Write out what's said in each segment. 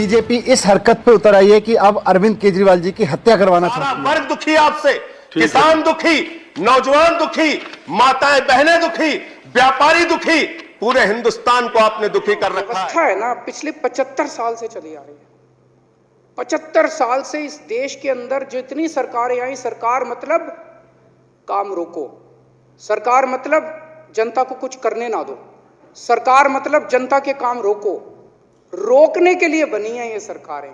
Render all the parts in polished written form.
BJP इस हरकत पे उतर आई है कि अब अरविंद केजरीवाल जी की हत्या करवाना चाहती है। वर्ग दुखी आपसे, किसान दुखी, नौजवान दुखी, माताएं बहनें दुखी, व्यापारी दुखी, पूरे हिंदुस्तान को आपने दुखी कर रखा है ना। पिछले 75 साल से चली आ रही है। 75 साल से इस देश के अंदर जितनी सरकारें आई, सरकार मतलब काम रोको, सरकार मतलब जनता को कुछ करने ना दो, सरकार मतलब जनता के काम रोको, रोकने के लिए बनी है ये सरकारें।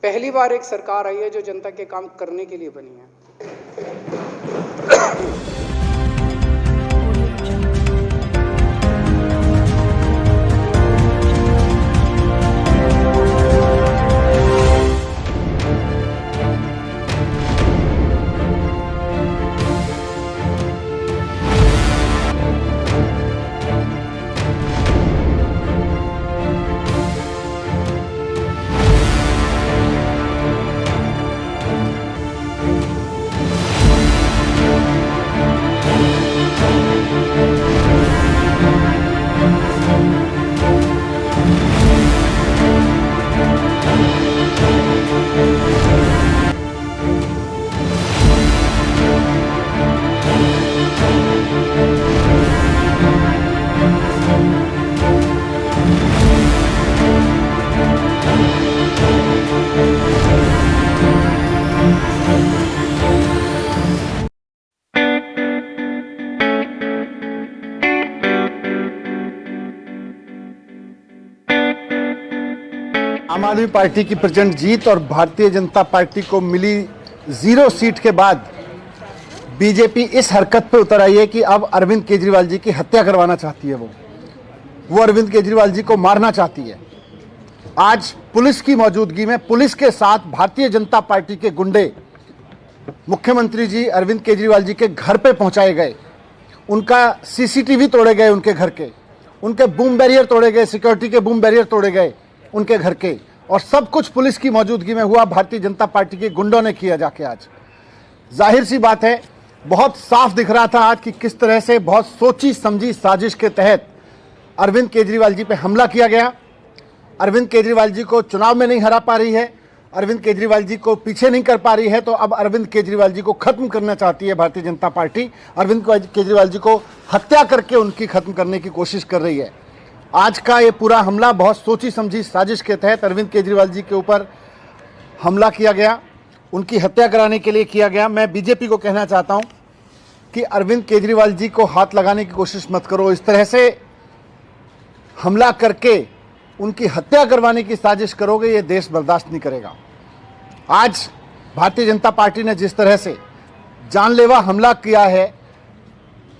पहली बार एक सरकार आई है जो जनता के काम करने के लिए बनी है। आम आदमी पार्टी की प्रचंड जीत और भारतीय जनता पार्टी को मिली 0 सीट के बाद बीजेपी इस हरकत पे उतर आई है कि अब अरविंद केजरीवाल जी की हत्या करवाना चाहती है। वो अरविंद केजरीवाल जी को मारना चाहती है। आज पुलिस की मौजूदगी में, पुलिस के साथ भारतीय जनता पार्टी के गुंडे मुख्यमंत्री जी अरविंद केजरीवाल जी के घर पे पहुंचाए गए। उनका सीसीटीवी तोड़े गए, उनके घर के, उनके बूम बैरियर तोड़े गए, सिक्योरिटी के बूम बैरियर तोड़े गए उनके घर के, और सब कुछ पुलिस की मौजूदगी में हुआ। भारतीय जनता पार्टी के गुंडों ने किया जाके। आज जाहिर सी बात है, बहुत साफ दिख रहा था आज कि किस तरह से बहुत सोची समझी साजिश के तहत अरविंद केजरीवाल जी पे हमला किया गया। अरविंद केजरीवाल जी को चुनाव में नहीं हरा पा रही है, अरविंद केजरीवाल जी को पीछे नहीं कर पा रही है, तो अब अरविंद केजरीवाल जी को खत्म करना चाहती है भारतीय जनता पार्टी। अरविंद केजरीवाल जी को हत्या करके उनकी खत्म करने की कोशिश कर रही है। आज का ये पूरा हमला बहुत सोची समझी साजिश के तहत अरविंद केजरीवाल जी के ऊपर हमला किया गया, उनकी हत्या कराने के लिए किया गया। मैं बीजेपी को कहना चाहता हूं कि अरविंद केजरीवाल जी को हाथ लगाने की कोशिश मत करो। इस तरह से हमला करके उनकी हत्या करवाने की साजिश करोगे, ये देश बर्दाश्त नहीं करेगा। आज भारतीय जनता पार्टी ने जिस तरह से जानलेवा हमला किया है,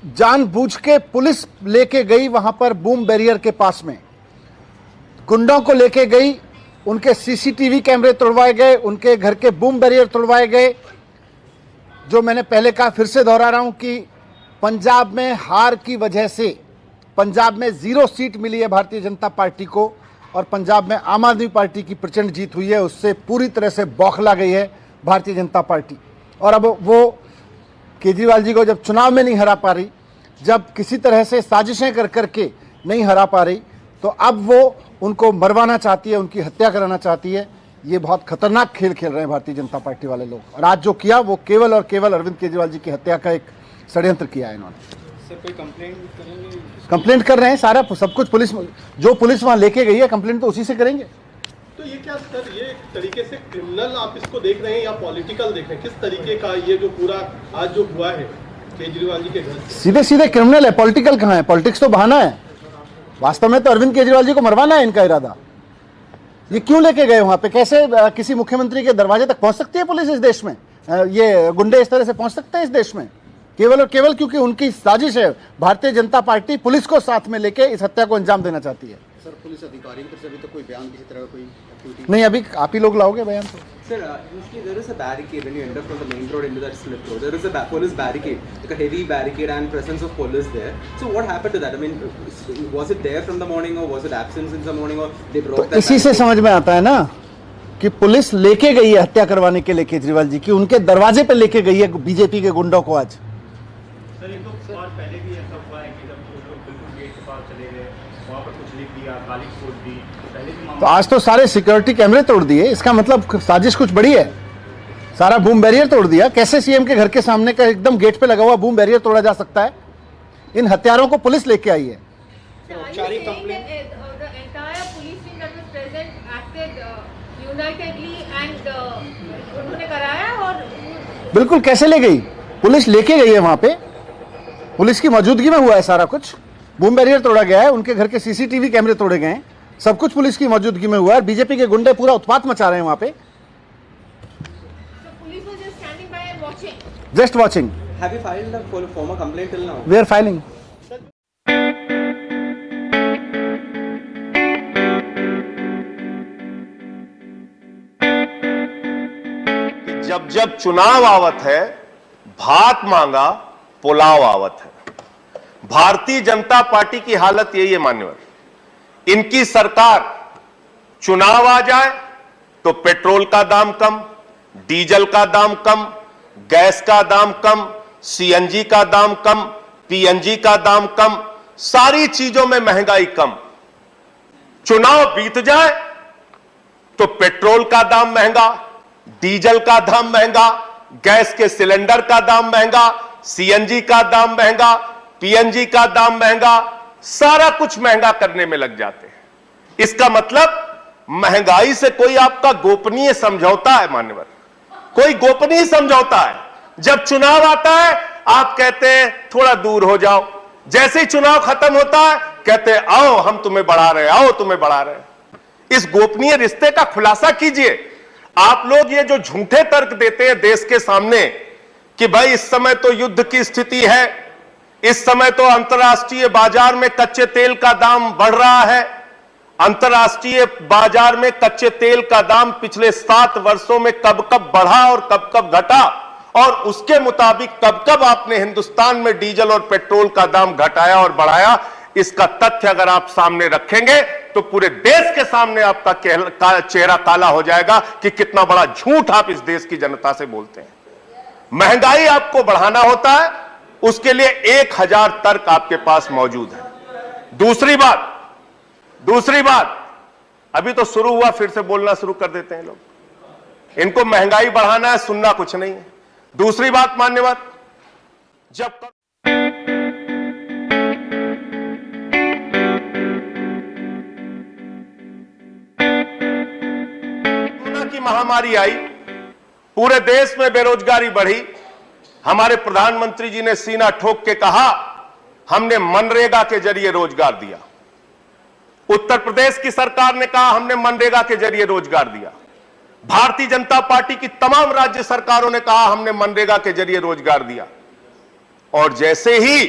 जानबूझ के पुलिस लेके गई वहां पर बूम बैरियर के पास में, गुंडों को लेके गई, उनके सीसीटीवी कैमरे तोड़वाए गए, उनके घर के बूम बैरियर तोड़वाए गए। जो मैंने पहले कहा, फिर से दोहरा रहा हूं कि पंजाब में हार की वजह से, पंजाब में 0 सीट मिली है भारतीय जनता पार्टी को, और पंजाब में आम आदमी पार्टी की प्रचंड जीत हुई है। उससे पूरी तरह से बौखला गई है भारतीय जनता पार्टी। और अब वो केजरीवाल जी को जब चुनाव में नहीं हरा पा रही, जब किसी तरह से साजिशें कर करके नहीं हरा पा रही, तो अब वो उनको मरवाना चाहती है, उनकी हत्या कराना चाहती है। ये बहुत खतरनाक खेल खेल रहे हैं भारतीय जनता पार्टी वाले लोग। और आज जो किया वो केवल और केवल अरविंद केजरीवाल जी की हत्या का एक षड्यंत्र किया है इन्होंने। कोई कंप्लेंट करेंगे? कंप्लेंट कर रहे हैं, सारा सब कुछ पुलिस, जो पुलिस वहां लेके गई है, कंप्लेंट तो उसी से करेंगे। तो ये क्या सर, ये एक तरीके से क्रिमिनल आप इसको देख रहे हैं या पॉलिटिकल देख रहे हैं? किस तरीके का ये जो पूरा आज जो हुआ है केजरीवाल जी के घर? सीधे सीधे क्रिमिनल है, पॉलिटिकल कहाँ है? पॉलिटिक्स तो बहाना है। वास्तव में तो अरविंद केजरीवाल जी को मरवाना है इनका इरादा। ये क्यों लेके गए वहां पे? कैसे किसी मुख्यमंत्री के दरवाजे तक पहुंच सकती है पुलिस इस देश में? ये गुंडे इस तरह से पहुंच सकते हैं इस देश में? केवल और केवल क्योंकि उनकी साजिश है। भारतीय जनता पार्टी पुलिस को साथ में लेके इस हत्या को अंजाम देना चाहती है। सर, पुलिस अधिकारी की तरफ से अभी तक कोई बयान किसी तरह का कोई एक्टिविटी नहीं, अभी आप ही लोग लाओगे बयान तो। Sir, usually there is a barricade when you enter from the main road into that slip road. There is a police barricade, like a heavy barricade, and presence of police there. So what happened to that? I mean, was it there from the morning, or was it absent since the morning, or they broke that? इसी से समझ में आता है ना कि police लेके गई है हत्या करवाने के लिए केजरीवाल जी की, उनके दरवाजे पे लेके गई है बीजेपी के गुंडों को। आज सर, ये तो पहले भी है। ऐसा हुआ है कि जब वो लोग बिल्कुल गेट के पास चले गए, वहाँ पर कुछ लिख दिया, गाली खोल दी, पहले भी तो आज तो सारे सिक्योरिटी कैमरे तोड़ दिए, इसका मतलब साजिश कुछ बड़ी है। सारा बूम बैरियर तोड़ दिया। कैसे सीएम के घर के सामने का एकदम गेट पे लगा हुआ बूम बैरियर तोड़ा जा सकता है? इन हत्यारों को पुलिस लेके आई है। औपचारिक complaint the entire police team that was present acted unitedly and उन्होंने कराया और बिल्कुल कैसे ले गई? पुलिस लेके गई है वहां पे, पुलिस की मौजूदगी में हुआ है सारा कुछ। बूम बैरियर तोड़ा गया है, उनके घर के सीसीटीवी कैमरे तोड़े गए हैं, सब कुछ पुलिस की मौजूदगी में हुआ है। बीजेपी के गुंडे पूरा उत्पात मचा रहे हैं वहां पे। police was just standing by and watching. Just watching. Have you filed a formal complaint till now? We are filing. जब जब चुनाव आवत है, भात मांगा पुलाव आवत है। भारतीय जनता पार्टी की हालत यही है मान्यवर। इनकी सरकार, चुनाव आ जाए तो पेट्रोल का दाम कम, डीजल का दाम कम, गैस का दाम कम, सीएनजी का दाम कम, पीएनजी का दाम कम, सारी चीजों में महंगाई कम। चुनाव बीत जाए तो पेट्रोल का दाम महंगा, डीजल का दाम महंगा, गैस के सिलेंडर का दाम महंगा, सीएनजी का दाम महंगा, पीएनजी का दाम महंगा, सारा कुछ महंगा करने में लग जाते हैं। इसका मतलब महंगाई से कोई आपका गोपनीय समझौता है मान्यवर, कोई गोपनीय समझौता है। जब चुनाव आता है आप कहते हैं थोड़ा दूर हो जाओ, जैसे ही चुनाव खत्म होता है कहते हैं आओ हम तुम्हें बढ़ा रहे, आओ तुम्हें बढ़ा रहे। इस गोपनीय रिश्ते का खुलासा कीजिए। आप लोग ये जो झूठे तर्क देते हैं देश के सामने कि भाई इस समय तो युद्ध की स्थिति है, इस समय तो अंतर्राष्ट्रीय बाजार में कच्चे तेल का दाम बढ़ रहा है, अंतर्राष्ट्रीय बाजार में कच्चे तेल का दाम पिछले 7 वर्षों में कब कब बढ़ा और कब कब घटा, और उसके मुताबिक कब कब आपने हिंदुस्तान में डीजल और पेट्रोल का दाम घटाया और बढ़ाया। इसका तथ्य अगर आप सामने रखेंगे तो पूरे देश के सामने आपका चेहरा काला हो जाएगा कि कितना बड़ा झूठ आप इस देश की जनता से बोलते हैं। महंगाई आपको बढ़ाना होता है, उसके लिए 1000 तर्क आपके पास मौजूद है। दूसरी बात अभी तो शुरू हुआ, फिर से बोलना शुरू कर देते हैं लोग। इनको महंगाई बढ़ाना है, सुनना कुछ नहीं है। दूसरी बात मान्यवर, जब कोरोना की महामारी आई, पूरे देश में बेरोजगारी बढ़ी, हमारे प्रधानमंत्री जी ने सीना ठोक के कहा हमने मनरेगा के जरिए रोजगार दिया। उत्तर प्रदेश की सरकार ने कहा हमने मनरेगा के जरिए रोजगार दिया। भारतीय जनता पार्टी की तमाम राज्य सरकारों ने कहा हमने मनरेगा के जरिए रोजगार दिया। और जैसे ही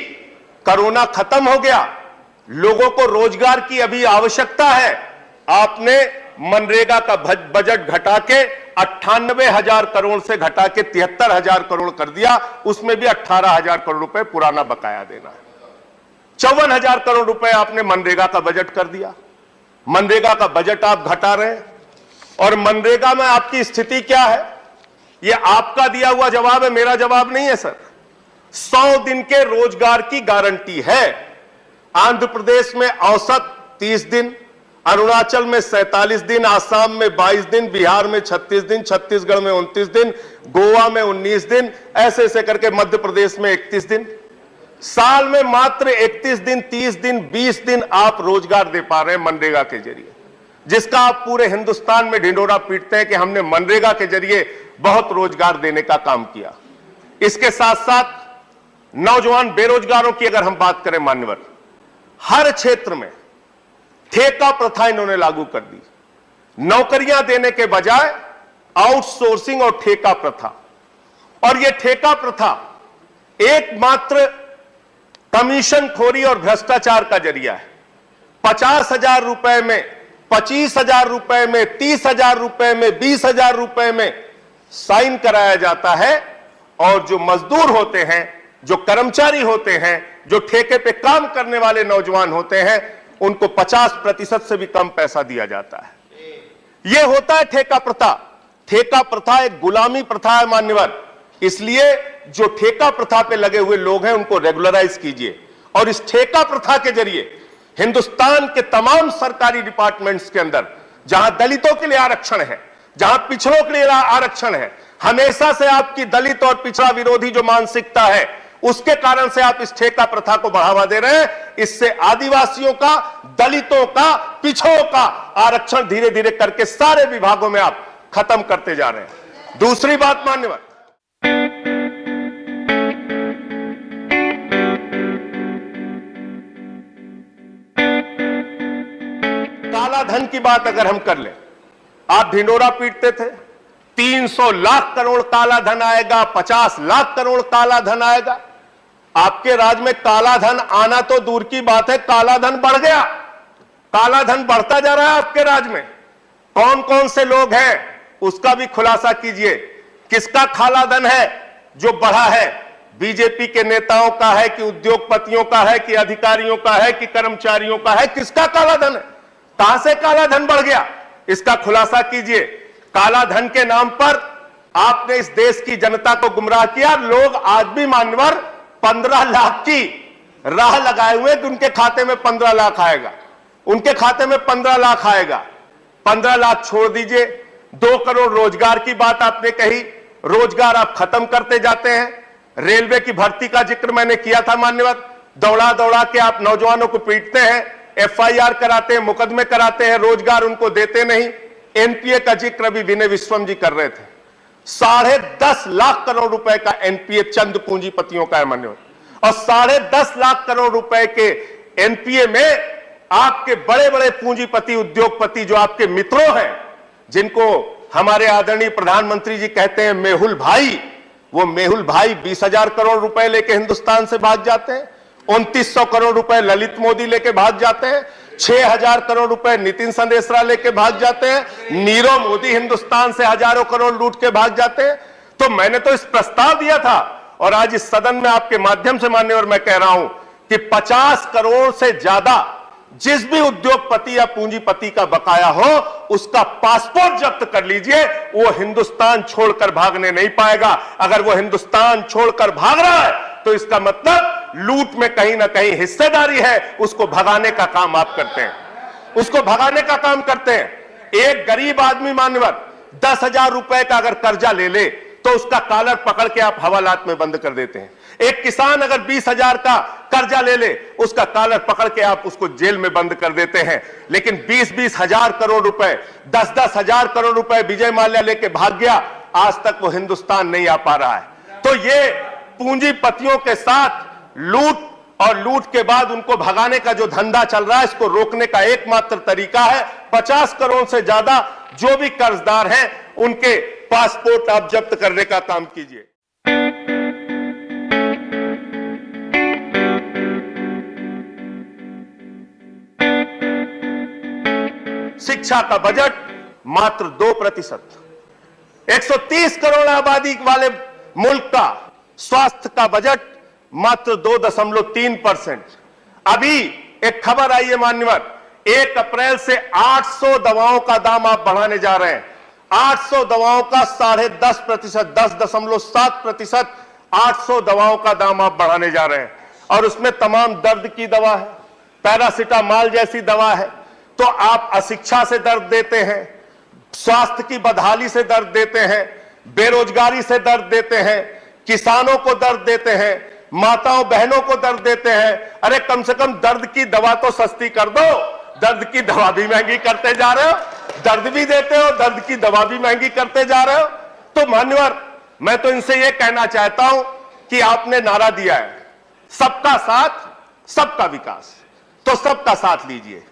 कोरोना खत्म हो गया, लोगों को रोजगार की अभी आवश्यकता है, आपने मनरेगा का बजट घटा के 98,000 करोड़ से घटा के 73,000 करोड़ कर दिया। उसमें भी 18,000 करोड़ रुपए पुराना बकाया देना है। 54,000 करोड़ रुपए आपने मनरेगा का बजट कर दिया। मनरेगा का बजट आप घटा रहे हैं। और मनरेगा में आपकी स्थिति क्या है? यह आपका दिया हुआ जवाब है, मेरा जवाब नहीं है सर। 100 दिन के रोजगार की गारंटी है। आंध्र प्रदेश में औसत 30 दिन, अरुणाचल में 47 दिन, आसाम में 22 दिन, बिहार में 36 दिन, छत्तीसगढ़ में 29 दिन, गोवा में 19 दिन, ऐसे ऐसे करके मध्य प्रदेश में 31 दिन। साल में मात्र 31 दिन, 30 दिन, 20 दिन आप रोजगार दे पा रहे हैं मनरेगा के जरिए, जिसका आप पूरे हिंदुस्तान में ढिंढोरा पीटते हैं कि हमने मनरेगा के जरिए बहुत रोजगार देने का काम किया। इसके साथ साथ नौजवान बेरोजगारों की अगर हम बात करें मान्यवर, हर क्षेत्र में ठेका प्रथा इन्होंने लागू कर दी। नौकरियां देने के बजाय आउटसोर्सिंग और ठेका प्रथा। और यह ठेका प्रथा एकमात्र कमीशन खोरी और भ्रष्टाचार का जरिया है। 50,000 रुपए में, 25,000 रुपए में, 30,000 रुपए में, 20,000 रुपए में साइन कराया जाता है, और जो मजदूर होते हैं, जो कर्मचारी होते हैं, जो ठेके पे काम करने वाले नौजवान होते हैं, उनको 50% से भी कम पैसा दिया जाता है। यह होता है ठेका प्रथा। ठेका प्रथा एक गुलामी प्रथा है मान्यवर। इसलिए जो ठेका प्रथा पे लगे हुए लोग हैं उनको रेगुलराइज कीजिए, और इस ठेका प्रथा के जरिए हिंदुस्तान के तमाम सरकारी डिपार्टमेंट्स के अंदर जहां दलितों के लिए आरक्षण है, जहां पिछड़ों के लिए आरक्षण है, हमेशा से आपकी दलित और पिछड़ा विरोधी जो मानसिकता है उसके कारण से आप इस ठेका प्रथा को बढ़ावा दे रहे हैं। इससे आदिवासियों का, दलितों का, पिछड़ों का आरक्षण धीरे धीरे करके सारे विभागों में आप खत्म करते जा रहे हैं। दूसरी बात मान्यवर, काला धन की बात अगर हम कर लें, आप ढिंडोरा पीटते थे 300 लाख करोड़ काला धन आएगा, 50 लाख करोड़ काला धन आएगा। आपके राज में काला धन आना तो दूर की बात है, काला धन बढ़ गया, काला धन बढ़ता जा रहा है आपके राज में। कौन कौन से लोग हैं उसका भी खुलासा कीजिए। किसका काला धन है जो बढ़ा है? बीजेपी के नेताओं का है कि उद्योगपतियों का है कि अधिकारियों का है कि कर्मचारियों का है? किसका काला धन है? कहां से काला धन बढ़ गया, इसका खुलासा कीजिए। काला धन के नाम पर आपने इस देश की जनता को गुमराह किया। लोग आज भी मान्यवर 15 लाख की राह लगाए हुए कि उनके खाते में 15 लाख आएगा, उनके खाते में 15 लाख आएगा। 15 लाख छोड़ दीजिए, 2 करोड़ रोजगार की बात आपने कही, रोजगार आप खत्म करते जाते हैं। रेलवे की भर्ती का जिक्र मैंने किया था मान्यवर, दौड़ा दौड़ा के आप नौजवानों को पीटते हैं, FIR कराते हैं, मुकदमे कराते हैं, रोजगार उनको देते नहीं। एनपीए का जिक्र अभी विनय विश्वम जी कर रहे थे, 10.5 लाख करोड़ रुपए का एनपीए चंद पूंजीपतियों का है मान्यवर, और 10.5 लाख करोड़ रुपए के एनपीए में आपके बड़े बड़े पूंजीपति, उद्योगपति जो आपके मित्रों हैं, जिनको हमारे आदरणीय प्रधानमंत्री जी कहते हैं मेहुल भाई, वो मेहुल भाई 20,000 करोड़ रुपए लेके हिंदुस्तान से भाग जाते हैं। 2900 करोड़ रुपए ललित मोदी लेके भाग जाते हैं। 6,000 करोड़ रुपए नितिन संदेशरा लेके भाग जाते हैं। नीरव मोदी हिंदुस्तान से हजारों करोड़ लूट के भाग जाते हैं। तो मैंने तो इस प्रस्ताव दिया था, और आज इस सदन में आपके माध्यम से मान्यवर मैं कह रहा हूं कि 50 करोड़ से ज्यादा जिस भी उद्योगपति या पूंजीपति का बकाया हो उसका पासपोर्ट जब्त कर लीजिए, वो हिंदुस्तान छोड़कर भागने नहीं पाएगा। अगर वो हिंदुस्तान छोड़कर भाग रहा है तो इसका मतलब लूट में कहीं ना कहीं हिस्सेदारी है, उसको भगाने का काम आप करते हैं, उसको भगाने का काम करते हैं। एक गरीब आदमी मान्यवर 10,000 रुपए का अगर कर्जा ले ले तो उसका कॉलर पकड़ के आप हवालात में बंद कर देते हैं। एक किसान अगर 20,000 का कर्जा ले ले, उसका कॉलर पकड़ के आप उसको जेल में बंद कर देते हैं। लेकिन 20-20 हजार करोड़ रुपए, 10-10 हजार करोड़ रुपए विजय माल्या लेके भाग गया, आज तक वो हिंदुस्तान नहीं आ पा रहा है। तो ये पूंजीपतियों के साथ लूट और लूट के बाद उनको भगाने का जो धंधा चल रहा है, इसको रोकने का एकमात्र तरीका है 50 करोड़ से ज्यादा जो भी कर्जदार हैं उनके पासपोर्ट आप जब्त करने का काम कीजिए। शिक्षा का बजट मात्र 2%, 130 करोड़ आबादी वाले मुल्क का स्वास्थ्य का बजट मात्र 2.3%। अभी एक खबर आई है मान्यवर, 1 अप्रैल से 800 दवाओं का दाम आप बढ़ाने जा रहे हैं। 800 दवाओं का 10.5%, 10.7% 800 दवाओं का दाम आप बढ़ाने जा रहे हैं, और उसमें तमाम दर्द की दवा है, पैरासिटामॉल जैसी दवा है। तो आप अशिक्षा से दर्द देते हैं, स्वास्थ्य की बदहाली से दर्द देते हैं, बेरोजगारी से दर्द देते हैं, किसानों को दर्द देते हैं, माताओं बहनों को दर्द देते हैं। अरे कम से कम दर्द की दवा तो सस्ती कर दो, दर्द की दवा भी महंगी करते जा रहे हो, दर्द भी देते हो, दर्द की दवा भी महंगी करते जा रहे हो। तो मान्यवर, मैं तो इनसे यह कहना चाहता हूं कि आपने नारा दिया है सबका साथ सबका विकास, तो सबका साथ लीजिए।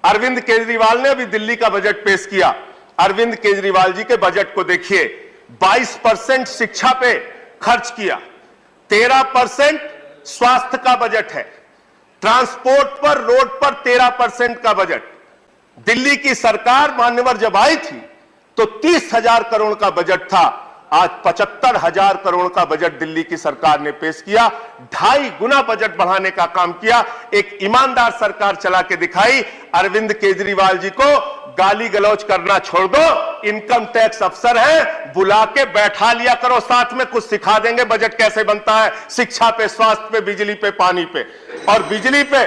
अरविंद केजरीवाल ने अभी दिल्ली का बजट पेश किया। अरविंद केजरीवाल जी के बजट को देखिए, 22% शिक्षा पे खर्च किया, 13% स्वास्थ्य का बजट है, ट्रांसपोर्ट पर, रोड पर 13% का बजट। दिल्ली की सरकार मान्यवर जब आई थी तो 30,000 करोड़ का बजट था, आज 75,000 करोड़ का बजट दिल्ली की सरकार ने पेश किया। 2.5 गुना बजट बढ़ाने का काम किया। एक ईमानदार सरकार चला के दिखाई। अरविंद केजरीवाल जी को गाली गलौज करना छोड़ दो, इनकम टैक्स अफसर हैं, बुला के बैठा लिया करो साथ में, कुछ सिखा देंगे बजट कैसे बनता है, शिक्षा पे, स्वास्थ्य पे, बिजली पे, पानी पे। और बिजली पे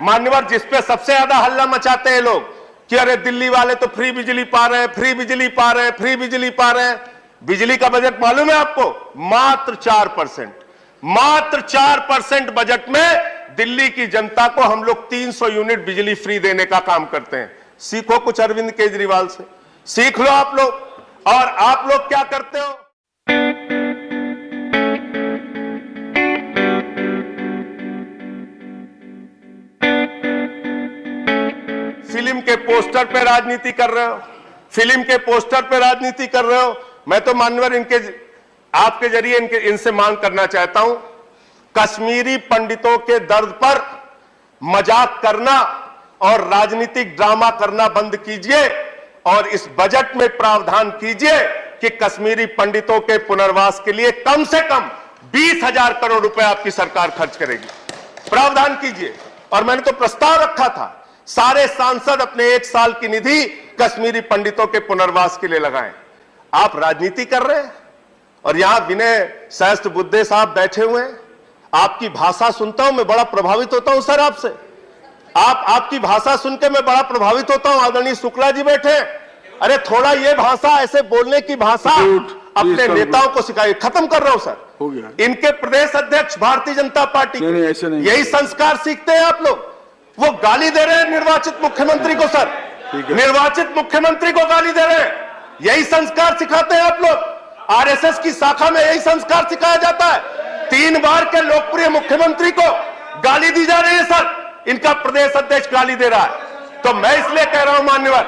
मान्यवर, जिस पे सबसे ज्यादा हल्ला मचाते हैं लोग कि अरे दिल्ली वाले तो फ्री बिजली पा रहे हैं, फ्री बिजली पा रहे हैं, फ्री बिजली पा रहे हैं। बिजली का बजट मालूम है आपको? मात्र 4%। मात्र 4% बजट में दिल्ली की जनता को हम लोग 300 यूनिट बिजली फ्री देने का काम करते हैं। सीखो कुछ अरविंद केजरीवाल से, सीख लो आप लोग। और आप लोग क्या करते हो? फिल्म के पोस्टर पे राजनीति कर रहे हो, फिल्म के पोस्टर पे राजनीति कर रहे हो। मैं तो मान्यवर आपके जरिए इनसे मांग करना चाहता हूं, कश्मीरी पंडितों के दर्द पर मजाक करना और राजनीतिक ड्रामा करना बंद कीजिए और इस बजट में प्रावधान कीजिए कि कश्मीरी पंडितों के पुनर्वास के लिए कम से कम 20,000 करोड़ रुपए आपकी सरकार खर्च करेगी। प्रावधान कीजिए। और मैंने तो प्रस्ताव रखा था, सारे सांसद अपने 1 साल की निधि कश्मीरी पंडितों के पुनर्वास के लिए लगाएं। आप राजनीति कर रहे हैं और यहां विनय सहस्त्र बुद्धे साहब बैठे हुए हैं। आपकी भाषा सुनता हूं, मैं बड़ा प्रभावित होता हूं सर आपसे। आपकी भाषा सुन के मैं बड़ा प्रभावित होता हूं। आदरणीय शुक्ला जी बैठे हैं। अरे थोड़ा ये भाषा, ऐसे बोलने की भाषा अपने नेताओं को सिखाइए। खत्म कर रहा हूं सर। हो गया। इनके प्रदेश अध्यक्ष भारतीय जनता पार्टी नहीं, ऐसे नहीं। यही संस्कार सीखते हैं आप लोग। वो गाली दे रहे हैं निर्वाचित मुख्यमंत्री को सर, निर्वाचित मुख्यमंत्री को गाली दे रहे हैं। यही संस्कार सिखाते हैं आप लोग। आरएसएस की शाखा में यही संस्कार सिखाया जाता है। 3 बार के लोकप्रिय मुख्यमंत्री को गाली दी जा रही है सर। इनका प्रदेश अध्यक्ष गाली दे रहा है। तो मैं इसलिए कह रहा हूं मान्यवर,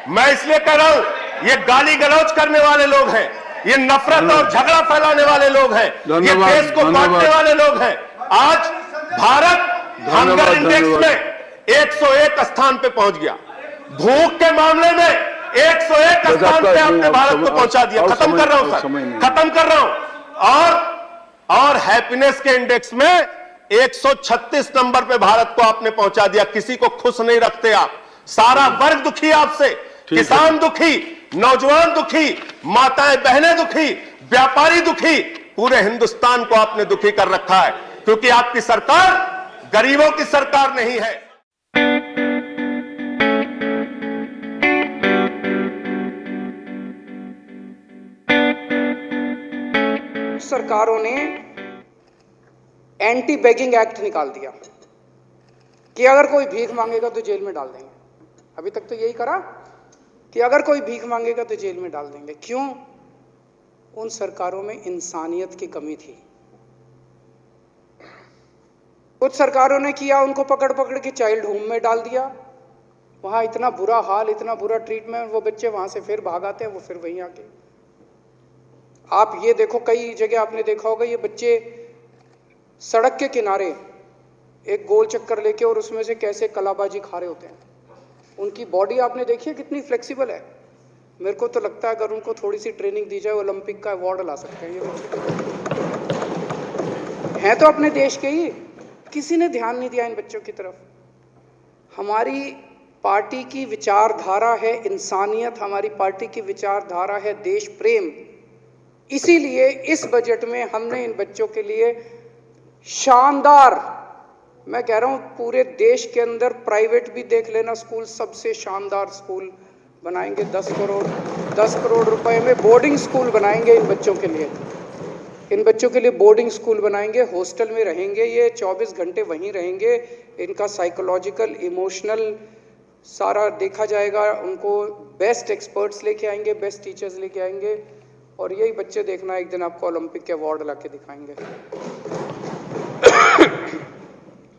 मैं इसलिए कह रहा हूं, ये गाली गलौज करने वाले लोग हैं, ये नफरत और झगड़ा फैलाने वाले लोग हैं, ये देश को बांटने वाले लोग हैं। आज भारत हंगर इंडेक्स में 101 स्थान पे पहुंच गया। भूख के मामले में 101 स्थान पे आपने भारत को पहुंचा दिया। खत्म कर रहा हूं सर, खत्म कर रहा हूं। और हैप्पीनेस के इंडेक्स में 136 नंबर पे भारत को आपने पहुंचा दिया। किसी को खुश नहीं रखते आप। सारा वर्ग दुखी आपसे, किसान दुखी, नौजवान दुखी, माताएं बहनें दुखी, व्यापारी दुखी, पूरे हिंदुस्तान को आपने दुखी कर रखा है। क्योंकि आपकी सरकार गरीबों की सरकार नहीं है। सरकारों ने एंटी बेगिंग एक्ट निकाल दिया कि अगर कोई भीख मांगेगा तो जेल में डाल देंगे। अभी तक तो यही करा कि अगर कोई भीख मांगेगा तो जेल में डाल देंगे। क्यों? उन सरकारों में इंसानियत की कमी थी। कुछ सरकारों ने किया, उनको पकड़ पकड़ के चाइल्ड होम में डाल दिया। वहां इतना बुरा हाल, इतना बुरा ट्रीटमेंट, वो बच्चे वहां से फिर भाग आते हैं, वो फिर वहीं आके। आप ये देखो, कई जगह आपने देखा होगा, ये बच्चे सड़क के किनारे एक गोल चक्कर लेके और उसमें से कैसे कलाबाजी खा रहे होते हैं। उनकी बॉडी आपने देखी है कितनी फ्लेक्सिबल है। मेरे को तो लगता है अगर उनको थोड़ी सी ट्रेनिंग दी जाए, ओलंपिक का अवार्ड ला सकते हैं ये बच्चे। हैं तो अपने देश के ही, किसी ने ध्यान नहीं दिया इन बच्चों की तरफ। हमारी पार्टी की विचारधारा है इंसानियत, हमारी पार्टी की विचारधारा है देश प्रेम। इसीलिए इस बजट में हमने इन बच्चों के लिए शानदार, मैं कह रहा हूं पूरे देश के अंदर प्राइवेट भी देख लेना स्कूल, सबसे शानदार स्कूल बनाएंगे। 10 करोड़ रुपए में बोर्डिंग स्कूल बनाएंगे इन बच्चों के लिए। इन बच्चों के लिए बोर्डिंग स्कूल बनाएंगे, हॉस्टल में रहेंगे, ये 24 घंटे वहीं रहेंगे। इनका साइकोलॉजिकल, इमोशनल सारा देखा जाएगा। उनको बेस्ट एक्सपर्ट्स लेके आएंगे, बेस्ट टीचर्स लेके आएंगे, और यही बच्चे देखना एक दिन आपको ओलंपिक के अवार्ड ला के दिखाएंगे।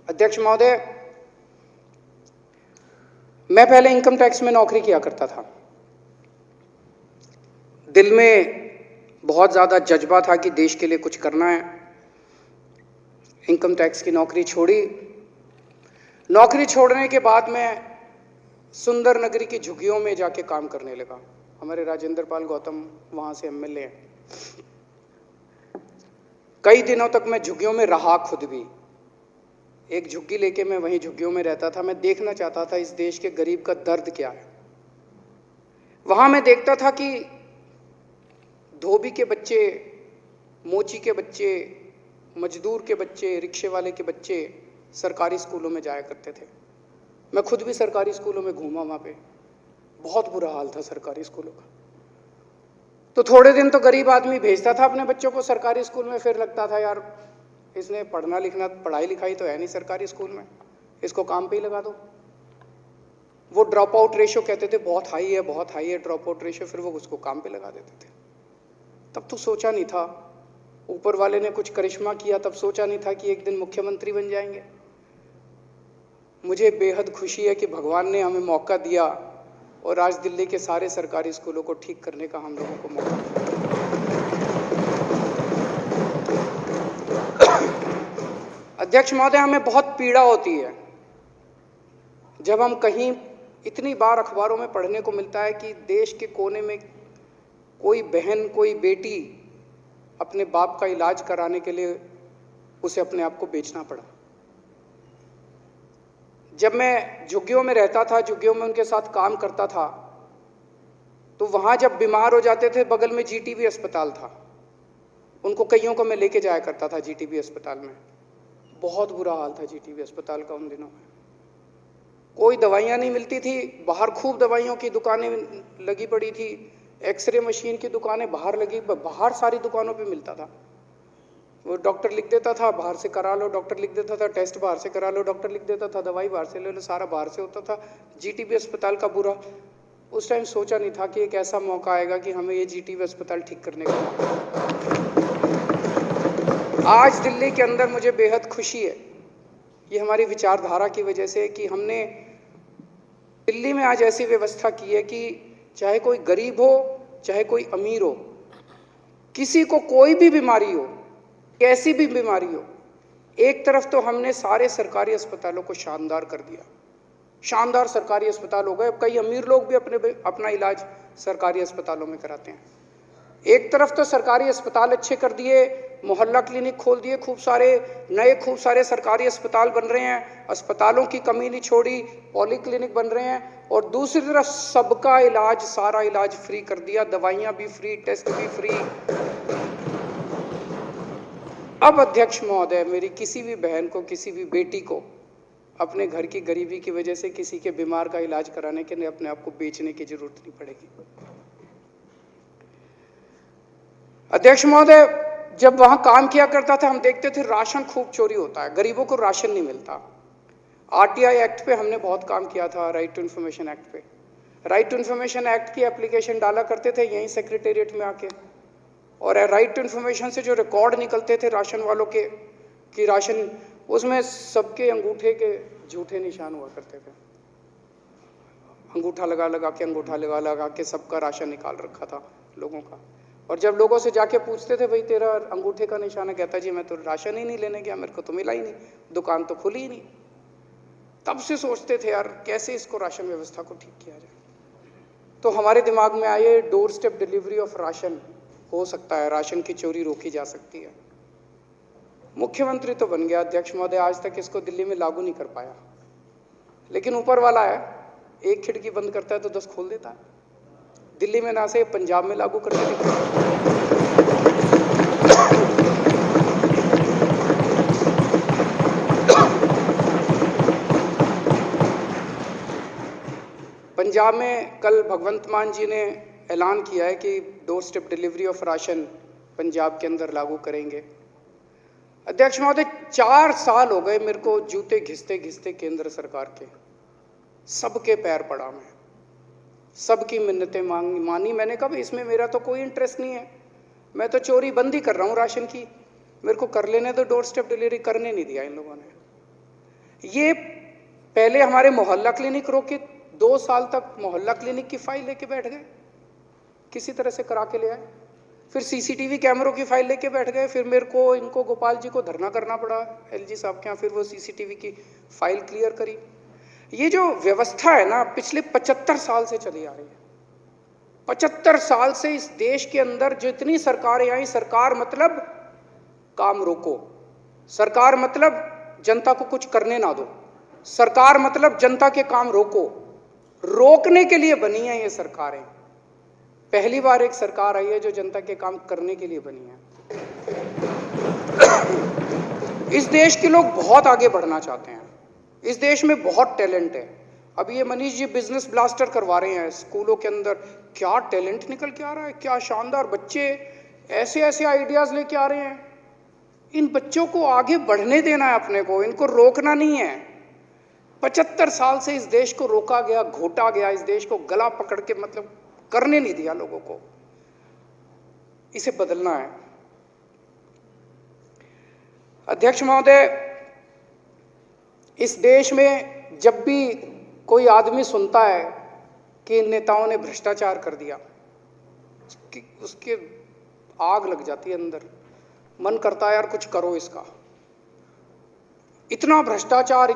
अध्यक्ष महोदय, मैं पहले इनकम टैक्स में नौकरी किया करता था। दिल में बहुत ज़्यादा जज्बा था कि देश के लिए कुछ करना है। इनकम टैक्स की नौकरी छोड़ी। नौकरी छोड़ने के बाद मैं सुंदर नगरी की झुग्गियों में जाके काम करने लगा। हमारे राजेंद्र पाल गौतम वहाँ से एमएलए हैं। कई दिनों तक मैं झुग्गियों में रहा, खुद भी एक झुग्गी लेके मैं वहीं झुग्गियों में रहता था। मैं देखना चाहता था इस देश के गरीब का दर्द क्या है। वहां मैं देखता था कि धोबी के बच्चे, मोची के बच्चे, मजदूर के बच्चे, रिक्शे वाले के बच्चे सरकारी स्कूलों में जाया करते थे। मैं खुद भी सरकारी स्कूलों में घूमा, वहाँ पे बहुत बुरा हाल था सरकारी स्कूलों का। तो थोड़े दिन तो गरीब आदमी भेजता था अपने बच्चों को सरकारी स्कूल में, फिर लगता था यार इसने पढ़ना लिखना, पढ़ाई लिखाई तो है नहीं सरकारी स्कूल में, इसको काम पे ही लगा दो। वो ड्रॉप आउट रेशियो कहते थे बहुत हाई है, बहुत हाई है ड्रॉप आउट रेशियो, फिर वो उसको काम पे लगा देते थे। तब तो सोचा नहीं था, ऊपर वाले ने कुछ करिश्मा किया, तब सोचा नहीं था कि एक दिन मुख्यमंत्री बन जाएंगे। मुझे बेहद खुशी है कि भगवान ने हमें मौका दिया और आज दिल्ली के सारे सरकारी स्कूलों को ठीक करने का हम लोगों को मौका दिया। अध्यक्ष महोदय, हमें बहुत पीड़ा होती है जब हम कहीं, इतनी बार अखबारों में पढ़ने को मिलता है कि देश के कोने में कोई बहन, कोई बेटी अपने बाप का इलाज कराने के लिए उसे अपने आप को बेचना पड़ा। जब मैं झुग्गियों में रहता था, झुग्गियों में उनके साथ काम करता था, तो वहां जब बीमार हो जाते थे, बगल में जीटीबी अस्पताल था, उनको कईयों को मैं लेके जाया करता था जीटीबी अस्पताल में। बहुत बुरा हाल था जीटीबी अस्पताल का उन दिनों में। कोई दवाइयाँ नहीं मिलती थी, बाहर खूब दवाइयों की दुकानें लगी पड़ी थी, एक्सरे मशीन की दुकानें बाहर लगी, बाहर सारी दुकानों पे मिलता था। वो डॉक्टर लिख देता था बाहर से करा लो, डॉक्टर लिख देता था टेस्ट बाहर से करा लो, डॉक्टर लिख देता था दवाई बाहर से ले लो, सारा बाहर से होता था। जीटीबी अस्पताल का बुरा, उस टाइम सोचा नहीं था कि एक ऐसा मौका आएगा कि हमें ये जीटीबी अस्पताल ठीक करने का मौका। आज दिल्ली के अंदर मुझे बेहद खुशी है, ये हमारी विचारधारा की वजह से, कि हमने दिल्ली में आज ऐसी व्यवस्था की है कि चाहे कोई गरीब हो, चाहे कोई अमीर हो, किसी को कोई भी बीमारी हो, कैसी भी बीमारी हो, एक तरफ तो हमने सारे सरकारी अस्पतालों को शानदार कर दिया, शानदार सरकारी अस्पताल हो गए। अब कई अमीर लोग भी अपना इलाज सरकारी अस्पतालों में कराते हैं। एक तरफ तो सरकारी अस्पताल अच्छे कर दिए, मोहल्ला क्लिनिक खोल दिए, खूब सारे सरकारी अस्पताल बन रहे हैं, अस्पतालों की कमी नहीं छोड़ी, पॉली क्लिनिक बन रहे हैं। और दूसरी तरफ सबका इलाज, सारा इलाज फ्री कर दिया, दवाइयाँ भी फ्री, टेस्ट भी फ्री। अब अध्यक्ष महोदय, मेरी किसी भी बहन को, किसी भी बेटी को अपने घर की गरीबी की वजह से किसी के बीमार का इलाज कराने के लिए अपने आप को बेचने की जरूरत नहीं पड़ेगी। अध्यक्ष महोदय, जब वहां काम किया करता था, हम देखते थे राशन खूब चोरी होता है, गरीबों को राशन नहीं मिलता। आरटीआई एक्ट पे हमने बहुत काम किया था, राइट टू इन्फॉर्मेशन एक्ट पे। राइट टू इन्फॉर्मेशन एक्ट की एप्लीकेशन डाला करते थे यहीं सेक्रेटेरिएट में आके, और राइट टू इन्फॉर्मेशन से जो रिकॉर्ड निकलते थे राशन वालों के, कि राशन, उसमें सबके अंगूठे के झूठे निशान हुआ करते थे। अंगूठा लगा लगा के सबका राशन निकाल रखा था लोगों का। और जब लोगों से जाके पूछते थे, भाई तेरा अंगूठे का निशान है, कहता जी मैं तो राशन ही नहीं लेने गया, मेरे को तो मिला ही नहीं, दुकान तो खुली ही नहीं। तब से सोचते थे यार कैसे इसको राशन व्यवस्था को ठीक किया जाए। तो हमारे दिमाग में आए door step delivery of ration, हो सकता है राशन की चोरी रोकी जा सकती है। मुख्यमंत्री तो बन गया अध्यक्ष महोदय, आज तक इसको दिल्ली में लागू नहीं कर पाया, लेकिन ऊपर वाला है, एक खिड़की बंद करता है तो 10 खोल देता है। दिल्ली में ना से पंजाब में लागू करके दिखाया। पंजाब में कल भगवंत मान जी ने ऐलान किया है कि door step delivery of ration Punjab के अंदर लागू करेंगे। अध्यक्ष महोदय, 4 साल हो गए मेरे को जूते घिसते घिसते केंद्र सरकार के, सबके पैर पड़ा मैं, सबकी मिन्नतें मानी। मैंने कहा इसमें मेरा तो कोई इंटरेस्ट नहीं है, मैं तो चोरी बंद ही कर रहा हूँ राशन की, मेरे को कर लेने तो डोर स्टेप डिलीवरी करने नहीं दिया इन लोगों ने। ये पहले हमारे मोहल्ला क्लिनिक रोके, 2 साल तक मोहल्ला क्लिनिक की फाइल लेके बैठ गए, किसी तरह से करा के ले आए। फिर सीसीटीवी कैमरों की फाइल लेके बैठ गए, फिर मेरे को, इनको, गोपाल जी को धरना करना पड़ा एलजी साहब के यहाँ, फिर वो सीसीटीवी की फाइल क्लियर करी। ये जो व्यवस्था है ना, पिछले 75 साल से चली आ रही है। 75 साल से इस देश के अंदर जितनी सरकारें आई, सरकार मतलब काम रोको, सरकार मतलब जनता को कुछ करने ना दो, सरकार मतलब जनता के काम रोको, रोकने के लिए बनी है ये सरकारें। पहली बार एक सरकार आई है जो जनता के काम करने के लिए बनी है। इस देश के लोग बहुत आगे बढ़ना चाहते हैं, इस देश में बहुत टैलेंट है। अभी ये मनीष जी बिजनेस ब्लास्टर करवा रहे हैं स्कूलों के अंदर, क्या टैलेंट निकल के आ रहा है, क्या शानदार बच्चे ऐसे ऐसे आइडियाज लेके आ रहे हैं। इन बच्चों को आगे बढ़ने देना है अपने को, इनको रोकना नहीं है। 75 साल से इस देश को रोका गया, घोटा गया, इस देश को गला पकड़ के मतलब करने नहीं दिया लोगों को, इसे बदलना है। अध्यक्ष महोदय, इस देश में जब भी कोई आदमी सुनता है कि इन नेताओं ने भ्रष्टाचार कर दिया, उसके आग लग जाती है अंदर, मन करता है यार कुछ करो इसका। इतना भ्रष्टाचार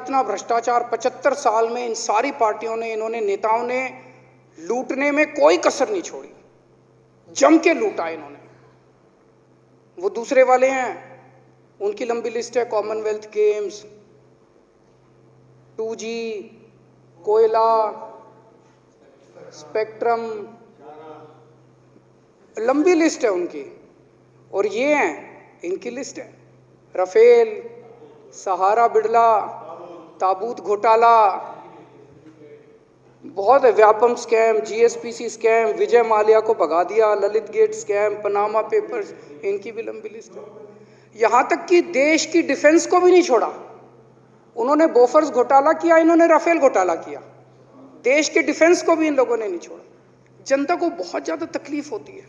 75 साल में इन सारी पार्टियों ने, इन्होंने नेताओं ने लूटने में कोई कसर नहीं छोड़ी, जम के लूटा इन्होंने। वो दूसरे वाले हैं, उनकी लंबी लिस्ट है, कॉमनवेल्थ गेम्स, 2G, कोयला, स्पेक्ट्रम, लंबी लिस्ट है उनकी। और ये हैं, इनकी लिस्ट है, राफेल, सहारा बिड़ला, ताबूत घोटाला, बहुत है, Vyapam scam, GSPC scam, Vijay Mallya को भगा दिया, Lalit gate scam, Panama papers, इनकी भी लंबी लिस्ट है। यहाँ तक कि देश की डिफेंस को भी नहीं छोड़ा। उन्होंने बोफर्स घोटाला किया, इन्होंने राफेल घोटाला किया, देश के डिफेंस को भी इन लोगों ने नहीं छोड़ा। जनता को बहुत ज़्यादा तकलीफ होती है।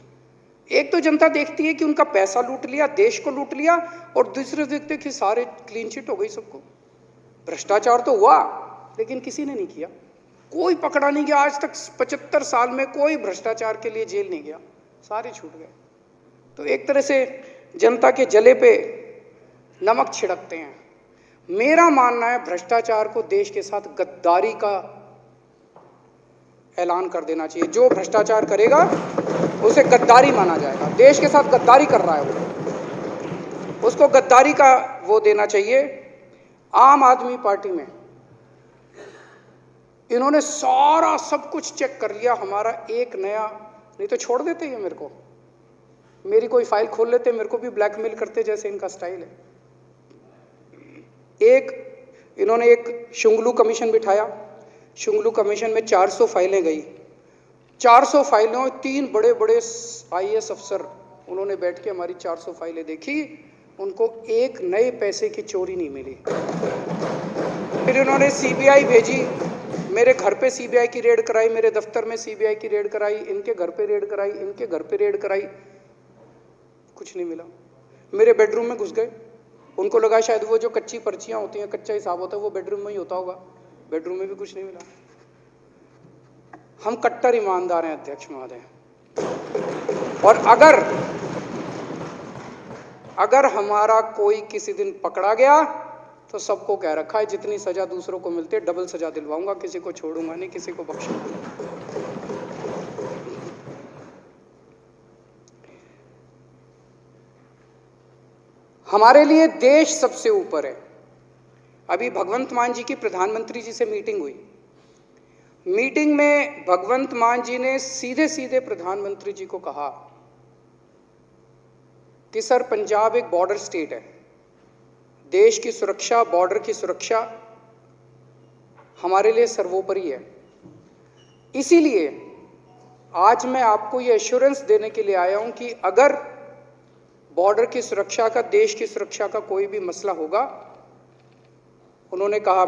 एक तो जनता देखती है कि उनका पैसा लूट लिया, देश को लूट लिया, और दूसरे देखते कि सारे क्लीन चिट हो गई सबको। भ्रष्टाचार तो हुआ लेकिन किसी ने नहीं किया, कोई पकड़ा नहीं गया। आज तक 75 साल में कोई भ्रष्टाचार के लिए जेल नहीं गया, सारे छूट गए। तो एक तरह से जनता के जले पे नमक छिड़कते हैं। मेरा मानना है भ्रष्टाचार को देश के साथ गद्दारी का ऐलान कर देना चाहिए। जो भ्रष्टाचार करेगा उसे गद्दारी माना जाएगा, देश के साथ गद्दारी कर रहा है वो, उसको गद्दारी का वो देना चाहिए। आम आदमी पार्टी में इन्होंने सारा सब कुछ चेक कर लिया, हमारा एक नया, नहीं तो छोड़ देते ये मेरे को, मेरी कोई फाइल खोल लेते, मेरे को भी ब्लैकमेल करते जैसे इनका स्टाइल है। इन्होंने एक शुंगलू कमीशन बिठाया, शुंगलू कमीशन में 400 फाइलें गई, 400 फाइलों 3 बड़े बड़े IAS अफसर उन्होंने बैठ के हमारी 400 फाइलें देखी, उनको एक नए पैसे की चोरी नहीं मिली। फिर इन्होंने CBI भेजी, मेरे घर पे CBI की रेड कराई, मेरे दफ्तर में CBI की रेड कराई, इनके घर पे रेड कराई, इनके घर पे रेड कराई, कुछ नहीं मिला। मेरे बेडरूम में घुस गए, उनको लगा शायद वो जो कच्ची पर्चियां होती हैं, कच्चा हिसाब होता है, वो बेडरूम में ही होता होगा, बेडरूम में भी कुछ नहीं मिला। हम कट्टर ईमानदार हैं अध्यक्ष महोदय, और अगर हमारा कोई किसी दिन पकड़ा गया तो सबको कह रखा है जितनी सजा दूसरों को मिलती है डबल सजा दिलवाऊंगा, किसी को छोड़ूंगा नहीं, किसी को बख्शूंगा नहीं। हमारे लिए देश सबसे ऊपर है। अभी भगवंत मान जी की प्रधानमंत्री जी से मीटिंग हुई, मीटिंग में भगवंत मान जी ने सीधे सीधे प्रधानमंत्री जी को कहा कि सर, पंजाब एक बॉर्डर स्टेट है, देश की सुरक्षा, बॉर्डर की सुरक्षा हमारे लिए सर्वोपरि है। इसीलिए आज मैं आपको ये एश्योरेंस देने के लिए आया हूं कि अगर बॉर्डर की सुरक्षा का, देश की सुरक्षा का कोई भी मसला होगा, उन्होंने कहा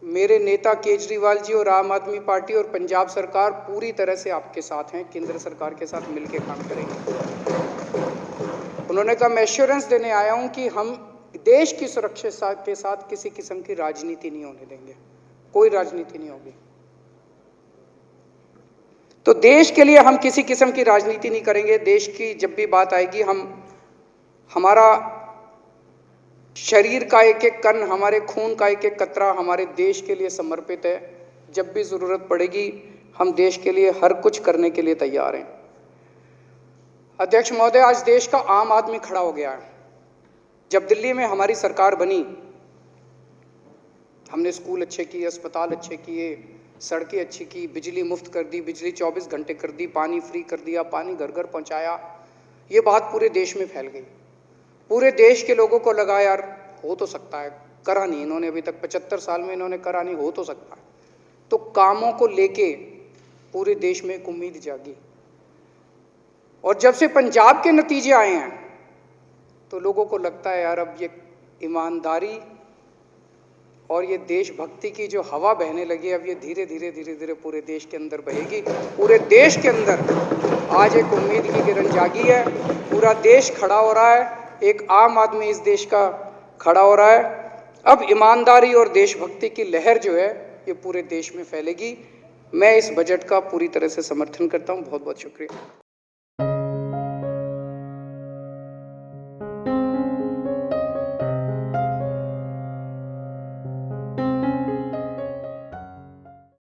मेरे नेता केजरीवाल जी और आम आदमी पार्टी और पंजाब सरकार पूरी तरह से आपके साथ हैं, केंद्र सरकार के साथ मिलकर काम करेंगे। उन्होंने कहा मैं एश्योरेंस देने आया हूं कि हम देश की सुरक्षा के साथ किसी किस्म की राजनीति नहीं होने देंगे, कोई राजनीति नहीं होगी। तो देश के लिए हम किसी किस्म की राजनीति नहीं करेंगे। देश की जब भी बात आएगी, हमारा शरीर का एक एक कण, हमारे खून का एक एक कतरा हमारे देश के लिए समर्पित है। जब भी जरूरत पड़ेगी हम देश के लिए हर कुछ करने के लिए तैयार हैं। अध्यक्ष महोदय, आज देश का आम आदमी खड़ा हो गया है। जब दिल्ली में हमारी सरकार बनी, हमने स्कूल अच्छे किए, अस्पताल अच्छे किए, सड़कें अच्छी की, बिजली मुफ्त कर दी, बिजली 24 घंटे कर दी, पानी फ्री कर दिया, पानी घर घर पहुंचाया। ये बात पूरे देश में फैल गई। पूरे देश के लोगों को लगा यार हो तो सकता है, करा नहीं इन्होंने अभी तक, 75 साल में इन्होंने करा नहीं, हो तो सकता है। तो कामों को लेके पूरे देश में एक उम्मीद जागी। और जब से पंजाब के नतीजे आए हैं तो लोगों को लगता है यार अब ये ईमानदारी और ये देशभक्ति की जो हवा बहने लगी, अब ये धीरे धीरे पूरे देश के अंदर बहेगी। पूरे देश के अंदर आज एक उम्मीद की किरण जागी है। पूरा देश खड़ा हो रहा है, एक आम आदमी इस देश का खड़ा हो रहा है। अब ईमानदारी और देशभक्ति की लहर जो है ये पूरे देश में फैलेगी। मैं इस बजट का पूरी तरह से समर्थन करता हूं। बहुत बहुत शुक्रिया।